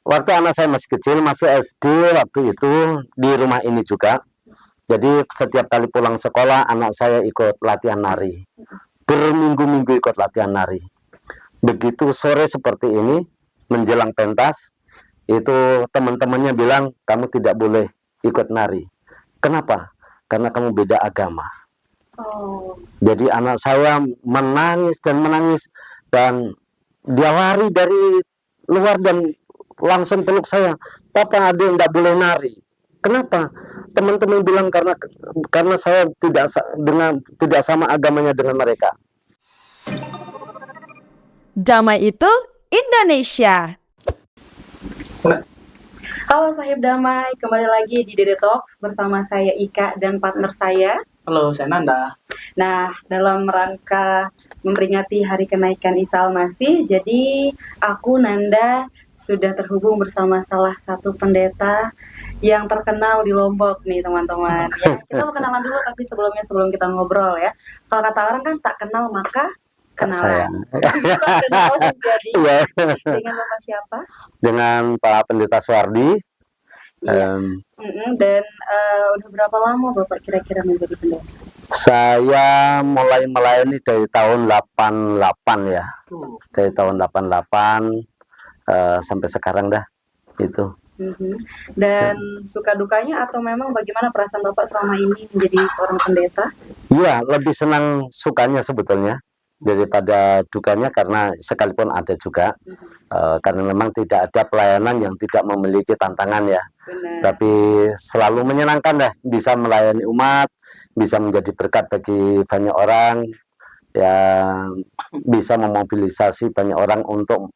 waktu anak saya masih kecil, masih SD waktu itu di rumah ini juga. Jadi setiap kali pulang sekolah anak saya ikut latihan nari. Berminggu-minggu ikut latihan nari. Begitu sore seperti ini menjelang pentas, itu teman-temannya bilang kamu tidak boleh ikut nari. Kenapa? Karena kamu beda agama. Jadi anak saya menangis dan dia lari dari luar dan langsung peluk saya. Papa, adik nggak boleh nari. Kenapa? Teman-teman bilang karena saya tidak sama agamanya dengan mereka. Damai itu Indonesia. Halo Sahib Damai, kembali lagi di Dede Talks bersama saya Ika dan partner saya. Halo, saya Nanda. Nah, dalam rangka memperingati Hari Kenaikan Isa Al-Masih, jadi aku Nanda sudah terhubung bersama salah satu pendeta yang terkenal di Lombok nih teman-teman. Ya, kita mau kenalan dulu tapi sebelum kita ngobrol ya. Kalau kata orang kan tak kenal maka kenalan. Iya. Dengan Bapak siapa? Dengan Pak Pendeta Suwardi. Iya. Dan udah berapa lama Bapak kira-kira menjadi pendeta? Saya mulai melayani dari tahun 88 ya. Dari tahun 88 sampai sekarang dah itu. Dan suka dukanya atau memang bagaimana perasaan Bapak selama ini menjadi seorang pendeta? Iya, lebih senang sukanya sebetulnya daripada dukanya, karena sekalipun ada juga karena memang tidak ada pelayanan yang tidak memiliki tantangan ya. Benar. Tapi selalu menyenangkan dah bisa melayani umat, bisa menjadi berkat bagi banyak orang, ya bisa memobilisasi banyak orang untuk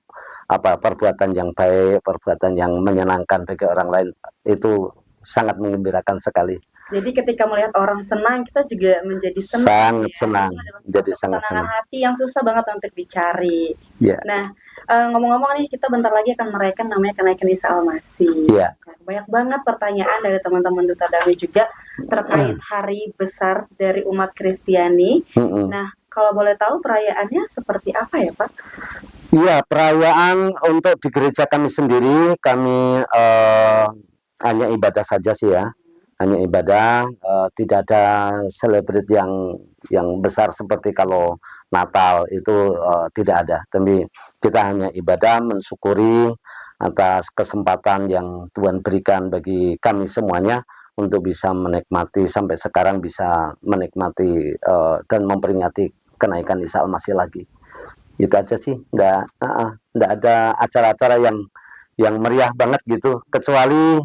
perbuatan yang baik, perbuatan yang menyenangkan bagi orang lain. Itu sangat menggembirakan sekali. Jadi ketika melihat orang senang, kita juga menjadi senang. Sangat senang. Jadi sangat senang. Hati yang susah banget untuk dicari. Yeah. Nah, ngomong-ngomong nih, kita bentar lagi akan merayakan namanya Kenaikan Isa Al-Masih. Yeah. Banyak banget pertanyaan dari teman-teman Duta Damai juga terkait hari besar dari umat Kristiani. Nah, kalau boleh tahu perayaannya seperti apa ya, Pak? Iya, perayaan untuk di gereja kami sendiri, kami hanya ibadah saja sih ya. Hanya ibadah, tidak ada selebriti yang besar seperti kalau Natal itu tidak ada. Tapi kita hanya ibadah, mensyukuri atas kesempatan yang Tuhan berikan bagi kami semuanya untuk bisa menikmati, sampai sekarang bisa menikmati dan memperingati kenaikan Isa Al-Masih lagi. Itu aja sih, nggak ada acara-acara yang meriah banget gitu, kecuali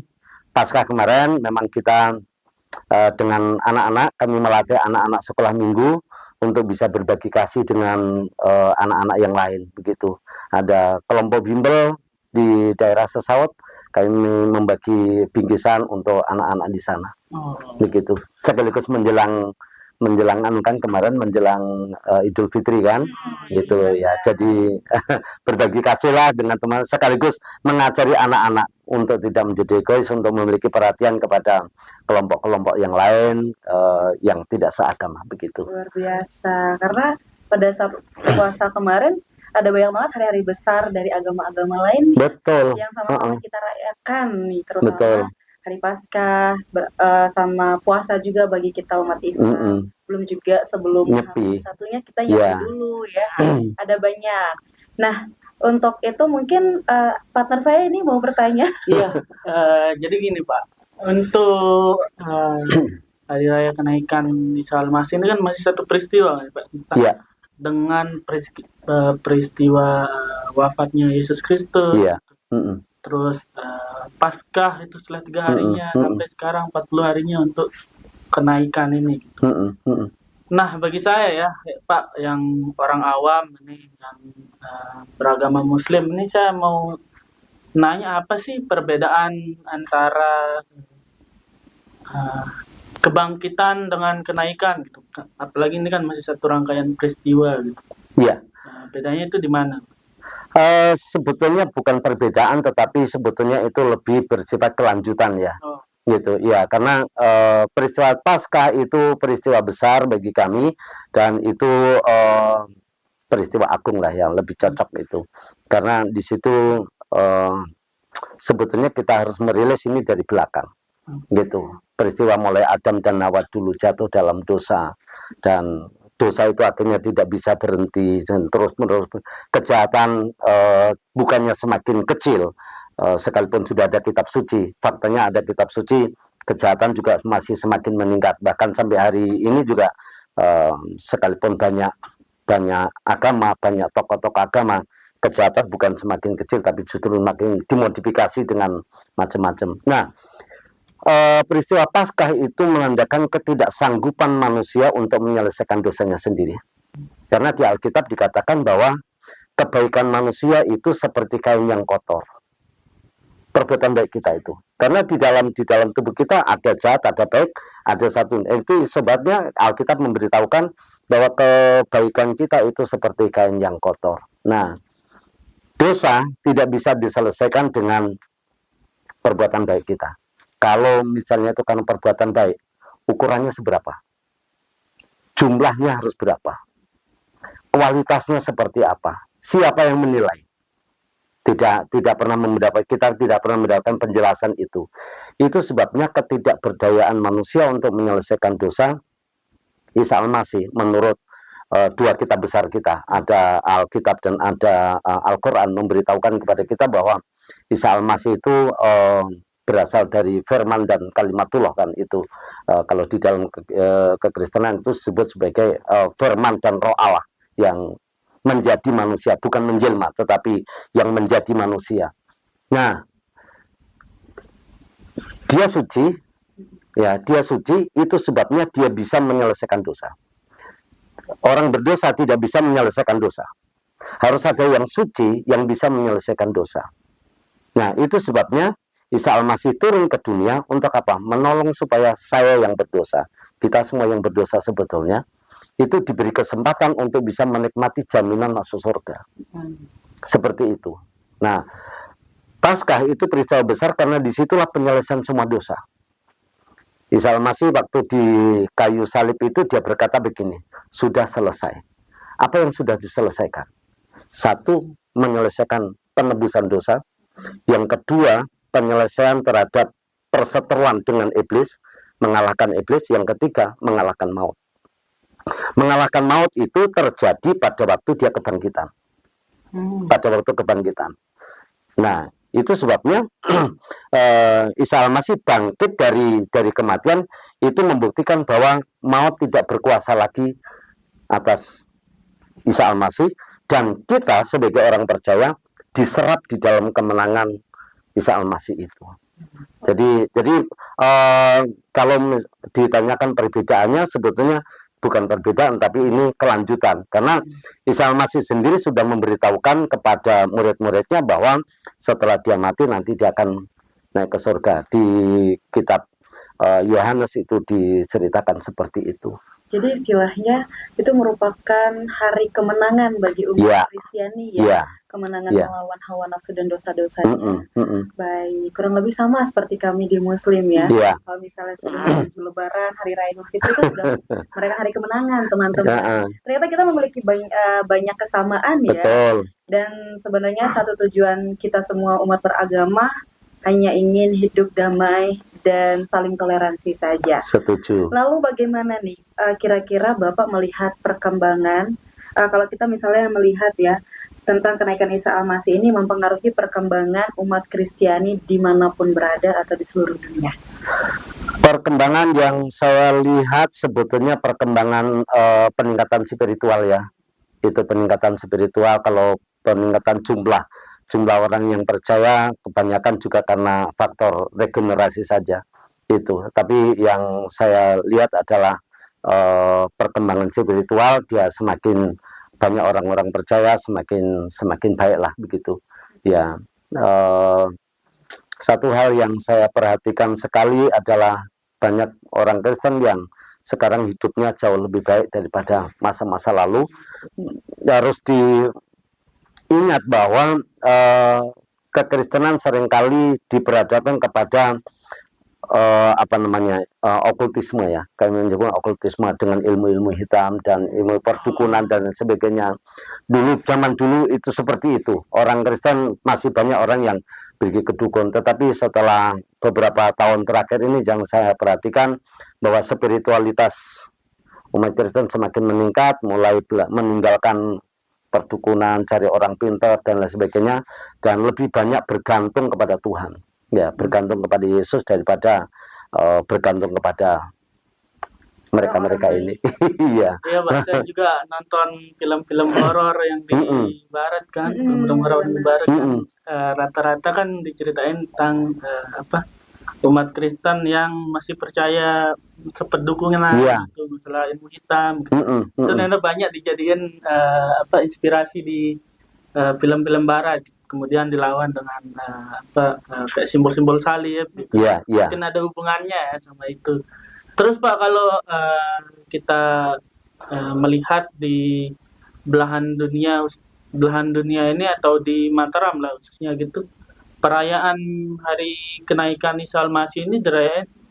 Paskah kemarin memang kita dengan anak-anak, kami melatih anak-anak sekolah minggu untuk bisa berbagi kasih dengan anak-anak yang lain begitu. Ada kelompok bimbel di daerah Sesaut, kami membagi bingkisan untuk anak-anak di sana. Begitu, sekaligus menjelang kan kemarin menjelang Idul Fitri kan, gitu ya. Jadi berbagi kasih lah dengan teman, sekaligus mengajari anak-anak untuk tidak menjadi egois, untuk memiliki perhatian kepada kelompok-kelompok yang lain yang tidak seagama begitu. Luar biasa, karena pada saat puasa kemarin ada banyak banget hari-hari besar dari agama-agama lain. Betul. Yang sama-sama kita rayakan nih, terutama betul. Hari Paskah, sama puasa juga bagi kita umat Islam. Belum juga sebelum nyepi. Satunya kita nyepi dulu ya. Ada banyak. Nah, untuk itu mungkin partner saya ini mau bertanya. Iya, jadi gini Pak, untuk Hari Raya Kenaikan Isa Al-Masih ini kan masih satu peristiwa Pak. Iya. Dengan peristiwa wafatnya Yesus Kristus. Iya. Terus Paskah itu setelah 3 harinya sampai sekarang 40 harinya untuk kenaikan ini gitu. Nah, bagi saya ya Pak, yang orang awam ini, yang beragama Muslim ini, saya mau nanya apa sih perbedaan antara kebangkitan dengan kenaikan gitu. Apalagi ini kan masih satu rangkaian peristiwa gitu. Iya. Bedanya itu di mana? Sebetulnya bukan perbedaan, tetapi sebetulnya itu lebih bersifat kelanjutan ya. Gitu ya, karena peristiwa Paskah itu peristiwa besar bagi kami, dan itu peristiwa agung lah yang lebih cocok itu, karena di situ sebetulnya kita harus merilis ini dari belakang, gitu. Peristiwa mulai Adam dan Hawa dulu jatuh dalam dosa, dan dosa itu akhirnya tidak bisa berhenti dan terus-menerus kejahatan bukannya semakin kecil, sekalipun sudah ada kitab suci. Faktanya ada kitab suci, kejahatan juga masih semakin meningkat. Bahkan sampai hari ini juga sekalipun banyak agama, banyak tokoh-tokoh agama, kejahatan bukan semakin kecil tapi justru makin dimodifikasi dengan macam-macam. Nah, peristiwa Paskah itu menandakan ketidaksanggupan manusia untuk menyelesaikan dosanya sendiri. Karena di Alkitab dikatakan bahwa kebaikan manusia itu seperti kain yang kotor. Perbuatan baik kita itu. Karena di dalam tubuh kita ada jahat, ada baik, ada satu. Itu sebabnya Alkitab memberitahukan bahwa kebaikan kita itu seperti kain yang kotor. Nah, dosa tidak bisa diselesaikan dengan perbuatan baik kita. Kalau misalnya itu karena perbuatan baik, ukurannya seberapa? Jumlahnya harus berapa? Kualitasnya seperti apa? Siapa yang menilai? Kita tidak pernah mendapatkan penjelasan itu. Itu sebabnya ketidakberdayaan manusia untuk menyelesaikan dosa. Isa Al-Masih menurut dua kitab besar kita, ada Alkitab dan ada Al-Quran, memberitahukan kepada kita bahwa Isa Al-Masih itu berasal dari firman dan kalimatullah, kan itu kalau di dalam kekristenan itu disebut sebagai firman dan roh Allah yang menjadi manusia, bukan menjelma tetapi yang menjadi manusia. Nah, dia suci, ya, dia suci, itu sebabnya dia bisa menyelesaikan dosa. Orang berdosa tidak bisa menyelesaikan dosa. Harus ada yang suci yang bisa menyelesaikan dosa. Nah, itu sebabnya Isa Al-Masih turun ke dunia untuk apa? Menolong supaya saya yang berdosa, kita semua yang berdosa sebetulnya, itu diberi kesempatan untuk bisa menikmati jaminan masuk surga. Seperti itu. Nah, Paskah itu peristiwa besar karena disitulah penyelesaian semua dosa. Isa Al-Masih waktu di kayu salib itu dia berkata begini, sudah selesai. Apa yang sudah diselesaikan? Satu, menyelesaikan penebusan dosa. Yang kedua, penyelesaian terhadap perseteruan dengan iblis, mengalahkan iblis. Yang ketiga, mengalahkan maut. Mengalahkan maut itu terjadi pada waktu dia kebangkitan. Pada waktu kebangkitan. Nah, itu sebabnya Isa Al-Masih bangkit dari kematian, itu membuktikan bahwa maut tidak berkuasa lagi atas Isa Al-Masih, dan kita sebagai orang percaya diserap di dalam kemenangan Isa Al-Masih itu. Jadi kalau ditanyakan perbedaannya, sebetulnya bukan perbedaan, tapi ini kelanjutan. Karena Isa Al-Masih sendiri sudah memberitahukan kepada murid-muridnya bahwa setelah dia mati nanti dia akan naik ke surga. Di kitab Yohanes itu diceritakan seperti itu. Jadi istilahnya itu merupakan hari kemenangan bagi umat Kristiani ya. Kemenangan melawan hawa nafsu dan dosa-dosanya. Baik, kurang lebih sama seperti kami di Muslim ya. Kalau misalnya sudah menuju Lebaran, Hari Raya Idul Fitri itu sudah mereka hari kemenangan, teman-teman. Ternyata kita memiliki banyak kesamaan ya. Betul. Dan sebenarnya satu tujuan kita semua umat beragama hanya ingin hidup damai dan saling toleransi saja. Setuju. Lalu bagaimana nih kira-kira Bapak melihat perkembangan, kalau kita misalnya melihat ya tentang kenaikan Isa Al-Masih ini mempengaruhi perkembangan umat Kristiani dimanapun berada atau di seluruh dunia? Perkembangan yang saya lihat sebetulnya perkembangan peningkatan spiritual ya. Itu peningkatan spiritual. Kalau peningkatan jumlah orang yang percaya kebanyakan juga karena faktor regenerasi saja itu. Tapi yang saya lihat adalah perkembangan spiritual, dia semakin banyak orang-orang percaya, semakin baiklah begitu. Ya, satu hal yang saya perhatikan sekali adalah banyak orang Kristen yang sekarang hidupnya jauh lebih baik daripada masa-masa lalu. Harus diingat bahwa kekristenan seringkali diperhadapkan kepada okultisme ya, kami menyebut okultisme dengan ilmu-ilmu hitam dan ilmu perdukunan dan sebagainya. Zaman dulu itu seperti itu. Orang Kristen masih banyak orang yang pergi ke dukun. Tetapi setelah beberapa tahun terakhir ini yang saya perhatikan bahwa spiritualitas umat Kristen semakin meningkat, mulai meninggalkan perdukunan, cari orang pintar dan lain sebagainya, dan lebih banyak bergantung kepada Tuhan, ya, bergantung kepada Yesus daripada bergantung kepada mereka-mereka ini. Iya. Iya, Pak, saya juga nonton film-film horor yang di barat kan, film-film horor di barat kan. Rata-rata kan diceritain tentang umat Kristen yang masih percaya kepedukunan gitu, masalah ilmu hitam gitu. Itu ternyata banyak dijadikan inspirasi di film-film barat, kemudian dilawan dengan kayak simbol-simbol salib gitu. Mungkin ada hubungannya ya sama itu. Terus Pak, kalau kita melihat di belahan dunia ini atau di Mataram lah khususnya gitu, perayaan hari kenaikan Isa Al-Masih ini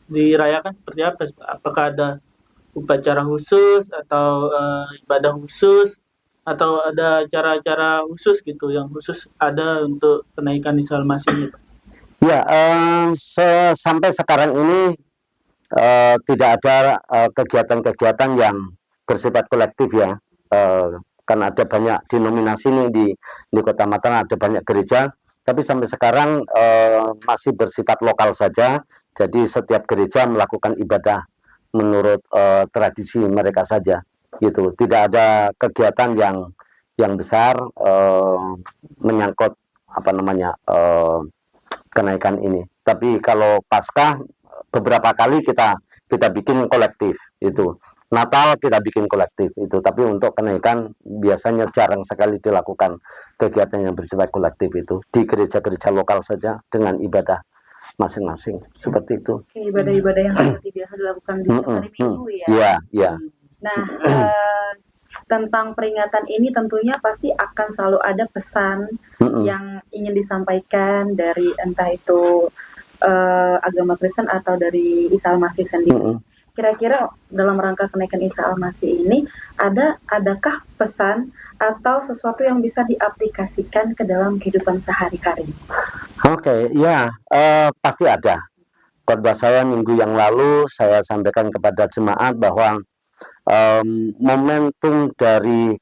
dirayakan seperti apa? Apakah ada upacara khusus atau ibadah khusus atau ada cara-cara khusus gitu yang khusus ada untuk kenaikan Isa Al-Masih ini, Pak? Ya, sampai sekarang ini tidak ada kegiatan-kegiatan yang bersifat kolektif ya, karena ada banyak denominasi nih di Kota Mataram, ada banyak gereja, tapi sampai sekarang masih bersifat lokal saja. Jadi setiap gereja melakukan ibadah menurut tradisi mereka saja, gitu. Tidak ada kegiatan yang besar menyangkut kenaikan ini. Tapi kalau Paskah beberapa kali kita bikin kolektif itu. Natal kita bikin kolektif itu, tapi untuk kenaikan biasanya jarang sekali dilakukan kegiatan yang bersifat kolektif itu, di gereja-gereja lokal saja dengan ibadah masing-masing seperti itu. Ibadah-ibadah yang seperti biasa dilakukan di setiap hari Minggu ya. Iya. Nah, tentang peringatan ini tentunya pasti akan selalu ada pesan yang ingin disampaikan dari entah itu agama Kristen atau dari Isa Al-Masih sendiri. Kira-kira dalam rangka kenaikan Isa Al-Masih ini adakah pesan atau sesuatu yang bisa diaplikasikan ke dalam kehidupan sehari-hari? Oke, ya, pasti ada. Khotbah saya minggu yang lalu saya sampaikan kepada jemaat bahwa momentum dari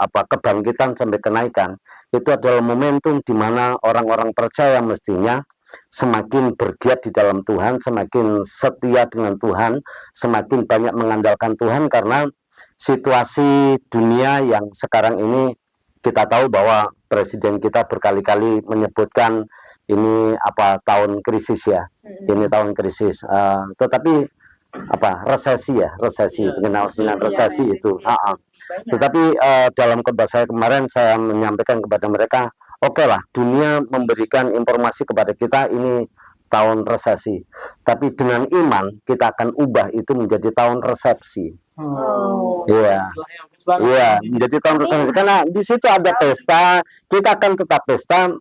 kebangkitan sampai kenaikan itu adalah momentum di mana orang-orang percaya mestinya semakin bergiat di dalam Tuhan, semakin setia dengan Tuhan, semakin banyak mengandalkan Tuhan, karena situasi dunia yang sekarang ini kita tahu bahwa presiden kita berkali-kali menyebutkan ini tahun krisis ya, ini tahun krisis, tetapi resesi dengan resesi itu. Tetapi dalam khotbah saya kemarin saya menyampaikan kepada mereka, oke lah, dunia memberikan informasi kepada kita ini tahun resesi, tapi dengan iman kita akan ubah itu menjadi tahun resepsi. Iya, menjadi tahun resepsi, karena di situ ada pesta, kita akan tetap pesta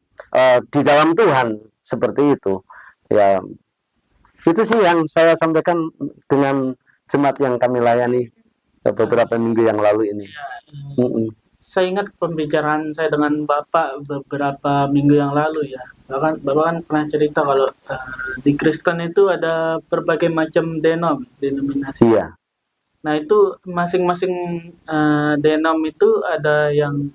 di dalam Tuhan, seperti itu. Ya, itu sih yang saya sampaikan dengan jemaat yang kami layani beberapa minggu yang lalu ini. Saya ingat pembicaraan saya dengan Bapak beberapa minggu yang lalu ya. Bapak kan pernah cerita kalau di Kristen itu ada berbagai macam denominasi. Iya. Nah itu masing-masing denom itu ada yang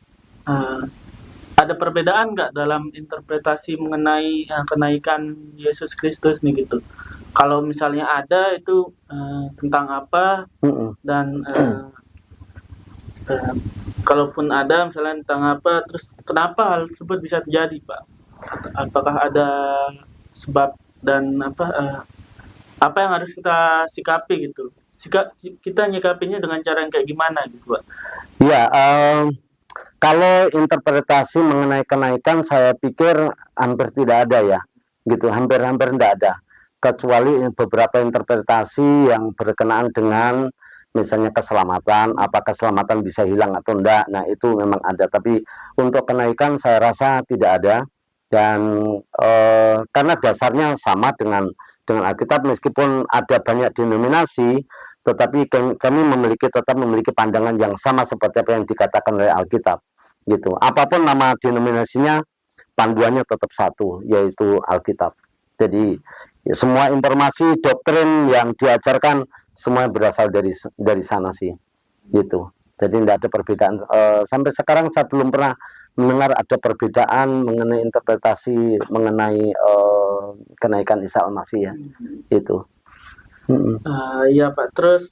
ada perbedaan nggak dalam interpretasi mengenai kenaikan Yesus Kristus nih gitu. Kalau misalnya ada itu tentang apa dan kalaupun ada misalnya tentang apa, terus kenapa hal tersebut bisa terjadi, Pak? Apakah ada sebab dan apa yang harus kita sikapi gitu? Kita nyikapinya dengan cara yang kayak gimana gitu, Pak? Ya, kalau interpretasi mengenai kenaikan saya pikir hampir tidak ada ya, gitu, hampir tidak ada, kecuali beberapa interpretasi yang berkenaan dengan misalnya keselamatan, apa keselamatan bisa hilang atau enggak. Nah itu memang ada, tapi untuk kenaikan saya rasa tidak ada. Dan karena dasarnya sama dengan Alkitab, meskipun ada banyak denominasi, tetapi kami tetap memiliki pandangan yang sama seperti apa yang dikatakan oleh Alkitab, gitu. Apapun nama denominasinya, panduannya tetap satu, yaitu Alkitab. Jadi semua informasi doktrin yang diajarkan semua berasal dari sana sih, gitu. Jadi tidak ada perbedaan. Sampai sekarang saya belum pernah mendengar ada perbedaan mengenai interpretasi mengenai kenaikan Isa Al-Masih ya, itu. Iya Pak, terus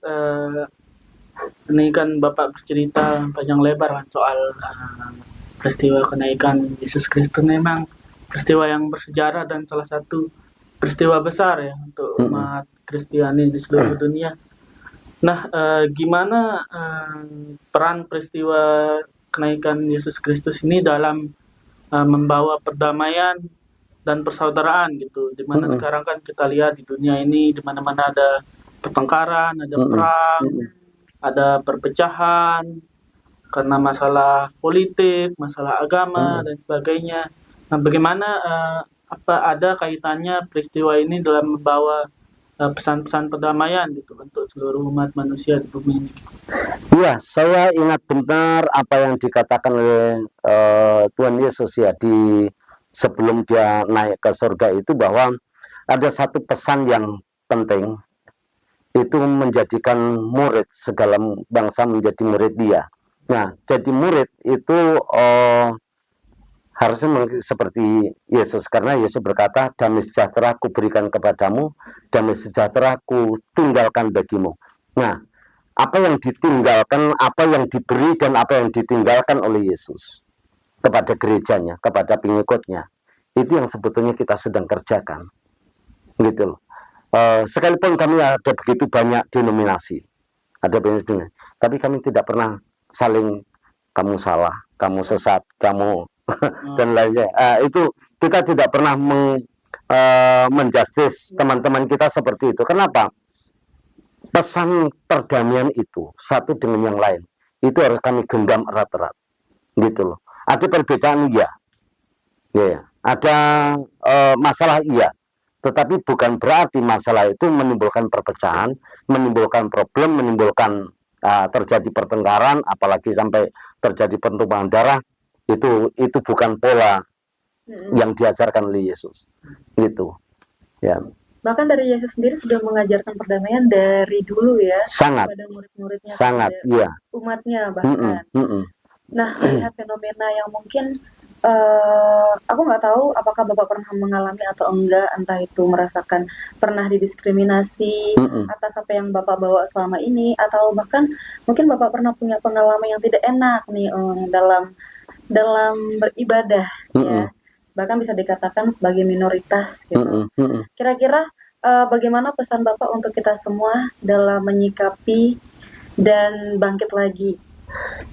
ini kan Bapak bercerita panjang lebar kan soal peristiwa kenaikan Yesus Kristus. Memang peristiwa yang bersejarah dan salah satu peristiwa besar ya untuk umat Kristiani di seluruh dunia. Nah, gimana peran peristiwa kenaikan Yesus Kristus ini dalam membawa perdamaian dan persaudaraan gitu, dimana sekarang kan kita lihat di dunia ini di mana-mana ada pertengkaran, ada perang, ada perpecahan karena masalah politik, masalah agama dan sebagainya. Nah, bagaimana ada kaitannya peristiwa ini dalam membawa pesan-pesan perdamaian gitu untuk seluruh umat manusia di bumi ini? Iya, saya ingat benar apa yang dikatakan oleh Tuhan Yesus ya di sebelum dia naik ke surga itu, bahwa ada satu pesan yang penting, itu menjadikan murid segala bangsa menjadi murid dia. Nah, jadi murid itu harusnya seperti Yesus, karena Yesus berkata, damai sejahtera ku berikan kepadamu, damai sejahtera ku tinggalkan bagimu. Nah, apa yang ditinggalkan, apa yang diberi dan apa yang ditinggalkan oleh Yesus kepada gerejanya, kepada pengikutnya, itu yang sebetulnya kita sedang kerjakan, gitu loh. Sekalipun kami ada begitu banyak denominasi, tapi kami tidak pernah saling kamu salah, kamu sesat, kamu dan lainnya. Itu kita tidak pernah menjustis teman-teman kita seperti itu. Kenapa? Pesan perdamaian itu satu dengan yang lain itu harus kami genggam erat-erat, gitu loh. Ada perbedaan iya, ya, ada masalah iya, tetapi bukan berarti masalah itu menimbulkan perpecahan, menimbulkan problem, menimbulkan terjadi pertengkaran, apalagi sampai terjadi pentumpahan darah. Itu bukan pola yang diajarkan oleh Yesus, gitu ya. Bahkan dari Yesus sendiri sudah mengajarkan perdamaian dari dulu ya, sangat kepada murid-muridnya, sangat iya, umatnya bahkan. Nah, melihat fenomena yang mungkin aku nggak tahu apakah Bapak pernah mengalami atau enggak, entah itu merasakan pernah didiskriminasi atas apa yang Bapak bawa selama ini, atau bahkan mungkin Bapak pernah punya pengalaman yang tidak enak nih dalam beribadah ya, bahkan bisa dikatakan sebagai minoritas gitu. Kira-kira bagaimana pesan Bapak untuk kita semua dalam menyikapi dan bangkit lagi?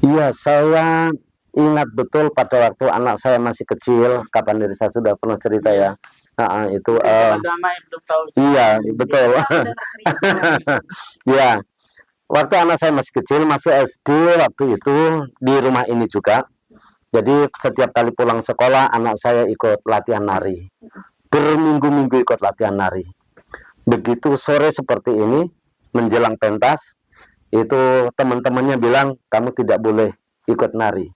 Iya, saya ingat betul pada waktu anak saya masih kecil, kapan dari saya sudah pernah cerita ya. Itu damai belum tahu. Iya, betul. Ya, waktu anak saya masih kecil, masih SD waktu itu, di rumah ini juga. Jadi setiap kali pulang sekolah, anak saya ikut latihan nari. Berminggu-minggu ikut latihan nari. Begitu sore seperti ini, menjelang pentas, itu teman-temannya bilang, kamu tidak boleh ikut nari.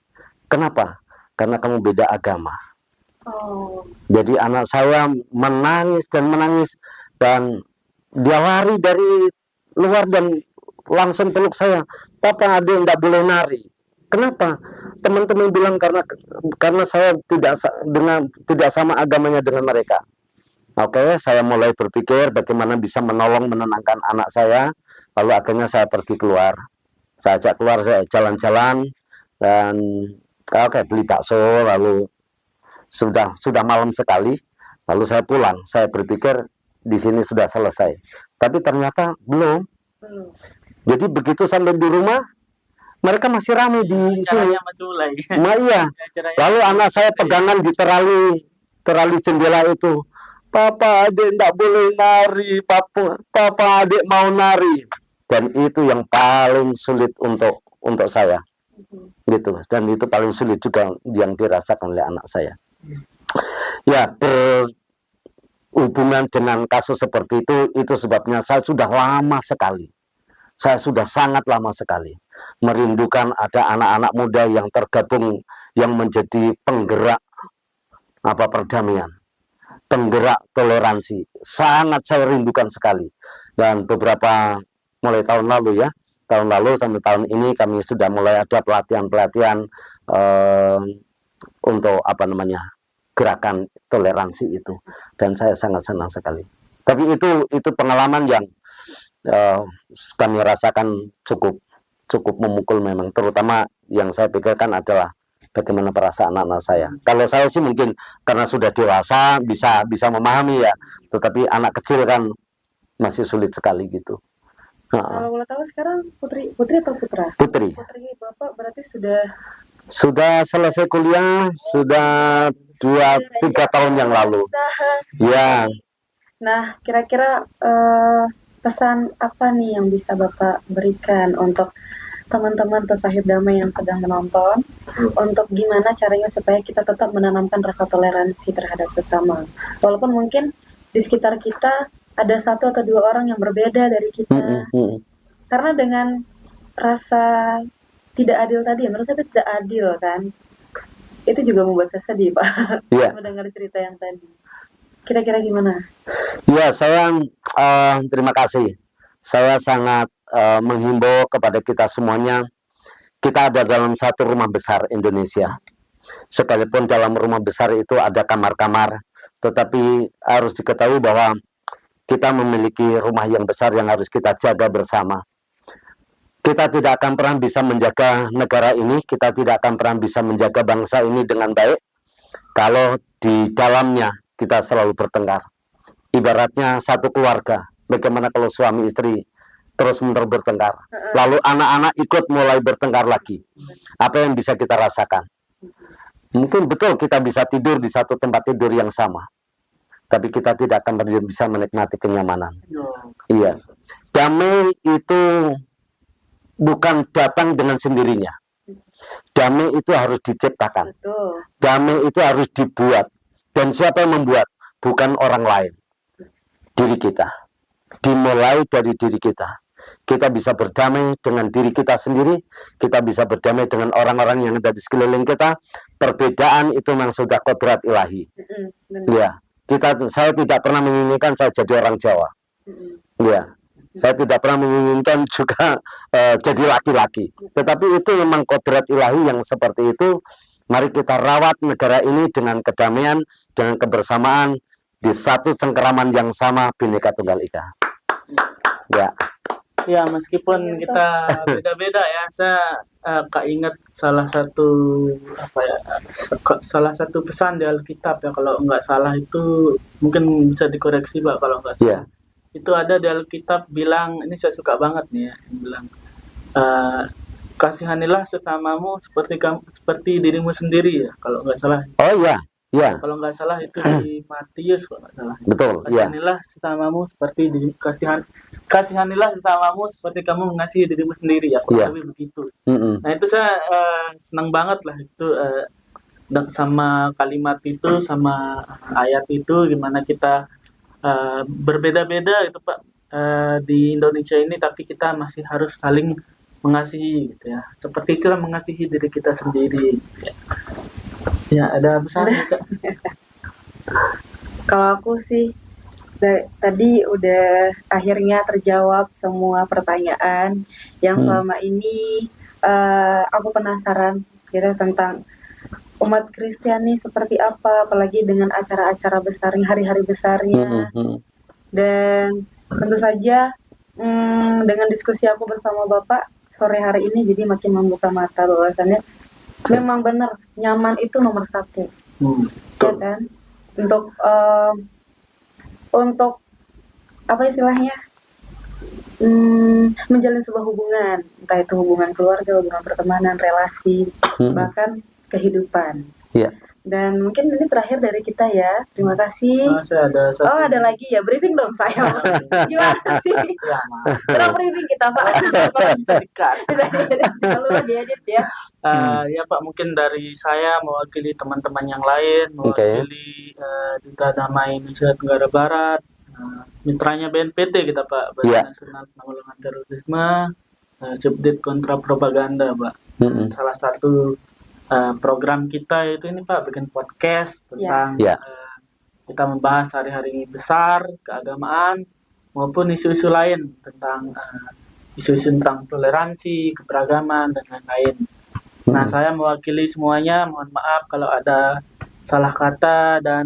Kenapa? Karena kamu beda agama. Jadi anak saya menangis dan menangis, dan dia lari dari luar dan langsung peluk saya. Papa, adik nggak boleh nari. Kenapa? Teman-teman bilang karena saya tidak sama agamanya dengan mereka. Oke, saya mulai berpikir bagaimana bisa menolong menenangkan anak saya. Lalu akhirnya saya pergi keluar. Saya ajak keluar, saya jalan-jalan dan beli bakso. Lalu sudah malam sekali. Lalu saya pulang. Saya berpikir di sini sudah selesai. Tapi ternyata belum. Jadi begitu sampai di rumah, mereka masih ramai di sini. Iya. Lalu anak saya pegangan di terali jendela itu. Papa, adik tidak boleh nari. Papa, adik mau nari. Dan itu yang paling sulit untuk saya. Gitu. Dan itu paling sulit juga yang dirasakan oleh anak saya. Ya, berhubungan dengan kasus seperti itu sebabnya saya sudah lama sekali. Saya sudah sangat lama sekali merindukan ada anak-anak muda yang tergabung, yang menjadi penggerak perdamaian, penggerak toleransi. Sangat saya rindukan sekali. Dan beberapa mulai tahun lalu ya, tahun lalu sampai tahun ini kami sudah mulai ada pelatihan-pelatihan untuk gerakan toleransi itu, dan saya sangat senang sekali. Tapi itu pengalaman yang kami rasakan cukup memukul memang, terutama yang saya pikirkan adalah bagaimana perasaan anak-anak saya. Kalau saya sih mungkin karena sudah dewasa bisa memahami ya, tetapi anak kecil kan masih sulit sekali gitu. Kalau boleh tahu sekarang putri atau putra? Putri. Putri Bapak berarti sudah selesai kuliah, sudah 2-3 tahun yang lalu. Ya. Nah, kira-kira pesan apa nih yang bisa Bapak berikan untuk teman-teman pesahib damai yang sedang menonton, untuk gimana caranya supaya kita tetap menanamkan rasa toleransi terhadap sesama, walaupun mungkin di sekitar kita ada 1 atau 2 orang yang berbeda dari kita. Karena dengan rasa tidak adil tadi, menurut saya itu tidak adil kan. Itu juga membuat saya sedih, Pak. Yeah. Mendengar cerita yang tadi. Kira-kira gimana? Ya, saya terima kasih. Saya sangat menghimbau kepada kita semuanya. Kita ada dalam satu rumah besar Indonesia. Sekalipun dalam rumah besar itu ada kamar-kamar, tetapi harus diketahui bahwa kita memiliki rumah yang besar yang harus kita jaga bersama. Kita tidak akan pernah bisa menjaga negara ini, kita tidak akan pernah bisa menjaga bangsa ini dengan baik kalau di dalamnya kita selalu bertengkar. Ibaratnya satu keluarga, bagaimana kalau suami istri terus-menerus bertengkar, lalu anak-anak ikut mulai bertengkar lagi. Apa yang bisa kita rasakan? Mungkin betul kita bisa tidur di satu tempat tidur yang sama, tapi kita tidak akan bisa menikmati kenyamanan. Iya, damai itu bukan datang dengan sendirinya. Damai itu harus diciptakan. Damai itu harus dibuat. Dan siapa yang membuat? Bukan orang lain. Diri kita. Dimulai dari diri kita. Kita bisa berdamai dengan diri kita sendiri. Kita bisa berdamai dengan orang-orang yang ada di sekeliling kita. Perbedaan itu memang sudah kodrat ilahi. Ya. Saya tidak pernah menginginkan saya jadi orang Jawa. Ya. Saya tidak pernah menginginkan juga jadi laki-laki. Tetapi itu memang kodrat ilahi yang seperti itu. Mari kita rawat negara ini dengan kedamaian, dengan kebersamaan, di satu cengkeraman yang sama, Bhinneka Tunggal Ika. Ya. Ya, meskipun kita beda-beda ya, saya keinget salah satu pesan di Alkitab ya, kalau nggak salah itu mungkin bisa dikoreksi Pak kalau nggak salah. Yeah. Itu ada di Alkitab bilang, ini saya suka banget nih ya, bilang kasihanilah sesamamu seperti dirimu sendiri ya, kalau nggak salah. Oh iya, iya. Kalau nggak salah itu di Matius kalau nggak salah. Betul. Kasihanilah sesamamu seperti kasihanilah sesamamu seperti kamu mengasihi dirimu sendiri ya, kurang lebih begitu. Nah itu saya senang banget lah itu sama kalimat itu, sama ayat itu, gimana kita berbeda-beda itu Pak di Indonesia ini, tapi kita masih harus saling mengasihi gitu ya, seperti kita mengasihi diri kita sendiri ya. Ada pesan Kak? Kalau aku sih tadi udah akhirnya terjawab semua pertanyaan yang selama ini aku penasaran gitu tentang umat Kristiani seperti apa, apalagi dengan acara-acara besarnya, hari-hari besarnya. Dan tentu saja dengan diskusi aku bersama Bapak sore hari ini jadi makin membuka mata bahwasannya memang benar nyaman itu nomor 1, ya kan? Untuk apa istilahnya, menjalin sebuah hubungan, entah itu hubungan keluarga, hubungan pertemanan, relasi, bahkan kehidupan. Yeah. Dan mungkin ini terakhir dari kita ya. Terima kasih. Ada lagi ya, briefing dong saya. Gimana sih? Kurang briefing kita Pak. Bisa lupa diedit ya. Ya Pak, mungkin dari saya mewakili teman-teman yang lain, mewakili Duta Damai Nusa Tenggara Barat, mitranya BNPT kita Pak, Badan Nasional Penanggulangan Terorisme, Subdit Kontra Propaganda Pak. Salah satu program kita itu ini Pak, bikin podcast tentang Ya. kita membahas hari-hari besar keagamaan maupun isu-isu lain tentang isu-isu tentang toleransi, keberagaman dan lain-lain. Nah, saya mewakili semuanya, mohon maaf kalau ada salah kata dan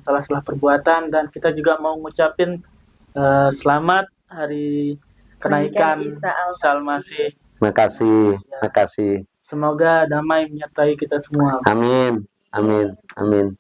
salah-salah perbuatan, dan kita juga mau ngucapin selamat hari kenaikan Isa Al-Masih. Makasih, makasih. Semoga damai menyertai kita semua. Amin, amin, amin.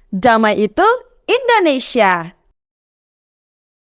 Damai itu Indonesia.